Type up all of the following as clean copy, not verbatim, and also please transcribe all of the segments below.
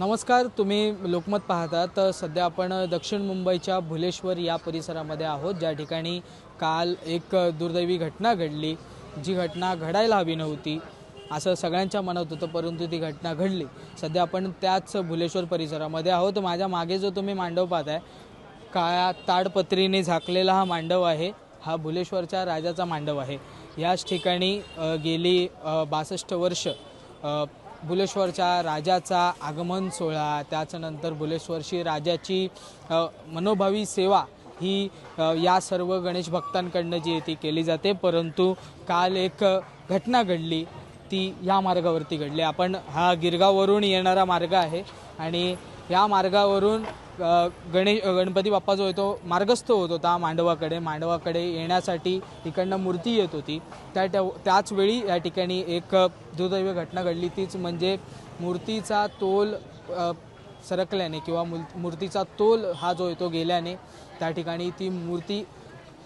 नमस्कार, तुम्ही लोकमत पाहता। तर सध्या आपण दक्षिण मुंबईच्या भुलेश्वर या परिसरामध्ये आहोत, ज्या ठिकाणी काल एक दुर्दैवी घटना घडली, जी घटना घडायला हवी नव्हती असं सगळ्यांच्या मनात होतं, परंतु ती घटना घडली। सध्या आपण त्याच भुलेश्वर परिसरामध्ये आहोत। माझ्या मागे जो तुम्ही मांडव पाहताय, काळ्या ताडपत्रीने झाकलेला हा मांडव आहे, हा भुलेश्वरच्या राजाचा मांडव आहे। याच ठिकाणी गेली 62 वर्ष भुलेश्वरच्या राजाचा आगमन सोहळा, त्याच्यानंतर भुलेश्वरची राजाची मनोभावी सेवा ही या सर्व गणेश भक्तांकडनं जी ती केली जाते। परंतु काल एक घटना घडली, ती या मार्गावरती घडली। आपण हा गिरगाववरून येणारा मार्ग आहे आणि या मार्गावरून गणपती बाप्पा जो आहे तो मार्गस्थ होत होता मांडवाकडे येण्यासाठी इकडनं मूर्ती येत होती। त्याच वेळी या ठिकाणी एक दुर्दैवी घटना घडली, तीच म्हणजे मूर्तीचा तोल सरकल्याने किंवा मूर्तीचा तोल हा जो आहे तो गेल्याने त्या ठिकाणी ती मूर्ती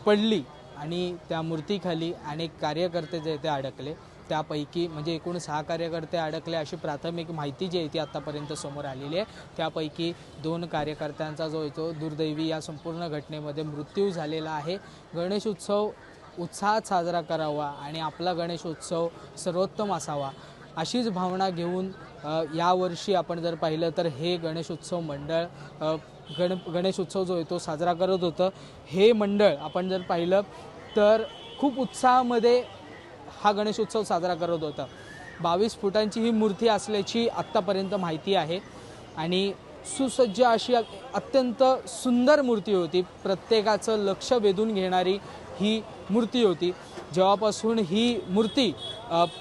पडली आणि त्या मूर्तीखाली अनेक कार्यकर्ते जे ते अडकले। त्यापैकी म्हणजे एकूण 6 कार्यकर्ते अडकले अशी प्राथमिक माहिती जी आहे ती आतापर्यंत समोर आलेली आहे। त्यापैकी 2 कार्यकर्त्यांचा जो आहे तो दुर्दैवी या संपूर्ण घटनेमध्ये मृत्यू झालेला आहे। गणेश उत्सव उत्साहात साजरा करावा आणि आपला गणेश उत्सव सर्वोत्तम असावा अशीच भावना घेऊन यावर्षी आपण जर पाहिलं तर हे गणेश उत्सव मंडळ गणेश उत्सव जो आहे तो साजरा करत होतं। हे मंडळ आपण जर पाहिलं तर खूप उत्साहामध्ये हा गणेश उत्सव साजरा करत होता। 22 फुटांची ही मूर्ती असल्याची आत्तापर्यंत माहिती आहे आणि सुसज्ज अशी अत्यंत सुंदर मूर्ती होती। प्रत्येकाचं लक्ष वेधून घेणारी ही मूर्ती होती। जेव्हापासून ही मूर्ती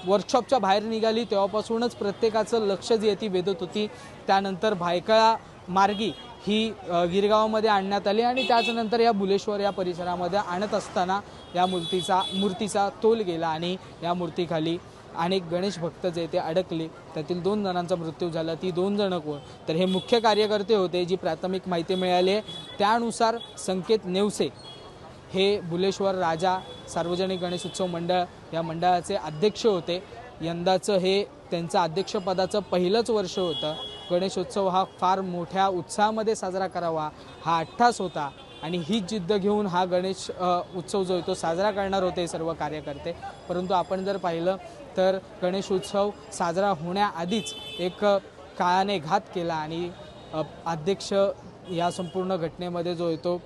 वर्कशॉपच्या बाहेर निघाली तेव्हापासूनच प्रत्येकाचं लक्ष जी ती वेधत होती। त्यानंतर भायखळा मार्गी ही गिरगावमध्ये आणण्यात आली आणि त्याच्यानंतर या भुलेश्वर या परिसरामध्ये आणत असताना या मूर्तीचा तोल गेला आणि या मूर्तीखाली अनेक गणेश भक्त जे ते अडकले। त्यातील 2 जणांचा मृत्यू झाला। ती 2 जण कोण तर हे मुख्य कार्यकर्ते होते। जी प्राथमिक माहिती मिळाली आहे त्यानुसार संकेत नेवसे हे भुलेश्वर राजा सार्वजनिक गणेश उत्सव मंडळ या मंडळाचे अध्यक्ष होते। यंदाचं हे त्यांचं अध्यक्षपदाचं पहिलंच वर्ष होतं। गणेशोत्सव हा फार मोठ्या उत्साहामध्ये साजरा करावा हा अट्टास होता आणि ही जिद्द घेऊन हा गणेश उत्सव जो आहे तो साजरा करणार होते सर्व कार्यकर्ते। परंतु आपण जर पाहिलं तर गणेश उत्सव साजरा होण्याआधीच एक काळाने घात केला आणि अध्यक्ष या संपूर्ण घटनेमध्ये जो आहे तो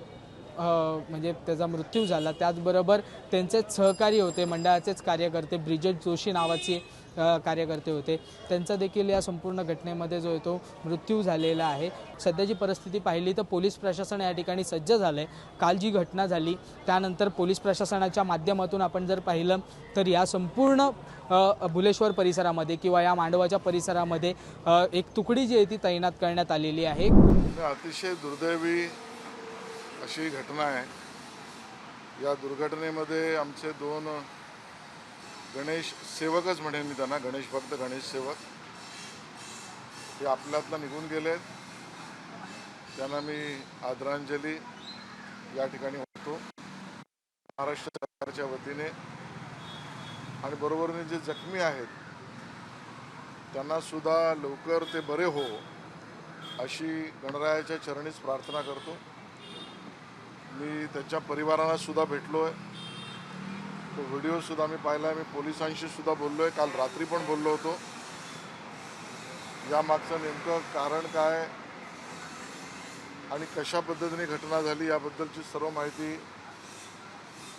म्हणजे त्याचा मृत्यू झाला। त्याचबरोबर त्यांचेच सहकारी होते, मंडळाचेच कार्यकर्ते ब्रिजेट जोशी नावाचे कार्यकर्ते होते, त्यांचा देखील या संपूर्ण घटनेमध्ये जो आहे तो मृत्यू झालेला आहे। सध्याची परिस्थिती पाहिली तर पोलीस प्रशासन या ठिकाणी सज्ज झालं आहे। काल जी घटना झाली त्यानंतर पोलीस प्रशासनाच्या माध्यमातून आपण जर पाहिलं तर या संपूर्ण भुलेश्वर परिसरामध्ये किंवा या मांडवाच्या परिसरामध्ये एक तुकडी जी आहे ती तैनात करण्यात आलेली आहे। अतिशय दुर्दैवी अशी घटना आहे। या दुर्घटनेमध्ये आमचे 2 गणेश सेवकच म्हणेन मी त्यांना, गणेश भक्त गणेश सेवक ते आपल्यातनं निघून गेले। त्यांना मी आदरांजली या ठिकाणी होतो महाराष्ट्र सरकारच्या वतीने आणि बरोबरीने जे जखमी आहेत त्यांना सुद्धा लवकर ते बरे हो अशी गणरायाच्या चरणीच प्रार्थना करतो। मी त्यांच्या परिवारांना सुद्धा भेटलोय, तो व्हिडिओ सुद्धा मी पाहिला, मी पोलिसांशी सुद्धा बोललोय, काल रात्री पण बोललो होतो। यामागचं नेमकं कारण काय आणि कशा पद्धतीने घटना झाली याबद्दलची सर्व माहिती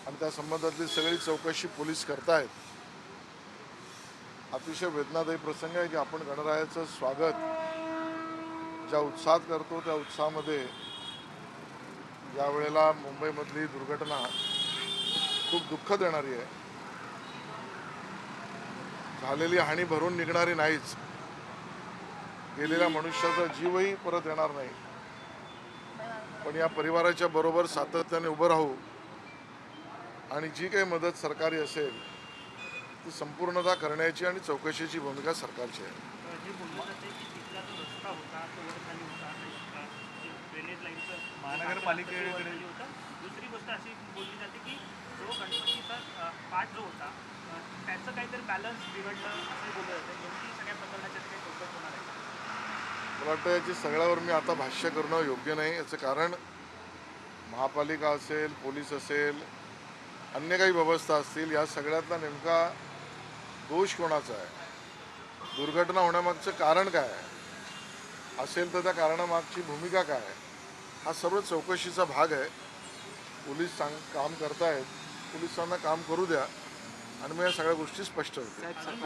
आणि त्या संबंधातली सगळी चौकशी पोलीस करतायत। अतिशय वेदनादायी प्रसंग आहे की आपण गणरायाचं स्वागत ज्या उत्साहात करतो त्या उत्साहामध्ये यावेळेला मुंबईमधली दुर्घटना खूप दुःख देणारी आहे। झालेली हानी भरून निघणारी नाहीच, गेलेल्या मनुष्याचा जीवही परत येणार नाही, पण या परिवाराच्या बरोबर सातत्याने उभं राहू आणि जी काही मदत सरकारी असेल ती संपूर्णतः करण्याची आणि चौकशीची भूमिका सरकारची आहे। महानगरपालिकेकडे दुसरी गोष्ट अशी बोलली जाते की जो गणपतीचा पाठ जो होता त्याचं काहीतरी बॅलन्स बिघडलं असं बोललं जातं। नेमकी सगळ्या प्रकरणाच्या काही चौकशी होणार आहे। मला वाटतं याची सगळ्यावर मी आता भाष्य करणं योग्य नाही. याचं कारण महापालिका असेल, पोलीस असेल, अन्य काही व्यवस्था असतील, या सगळ्यातला नेमका दोष कोणाचा आहे, दुर्घटना होण्यामागचं कारण काय आहे, असेल तर त्या कारणामागची भूमिका काय आहे, हा सर्व चौकशीचा भाग आहे. पोलीस काम करतायत, पोलिसांना काम करू द्या आणि मग या सगळ्या गोष्टी स्पष्ट होतील.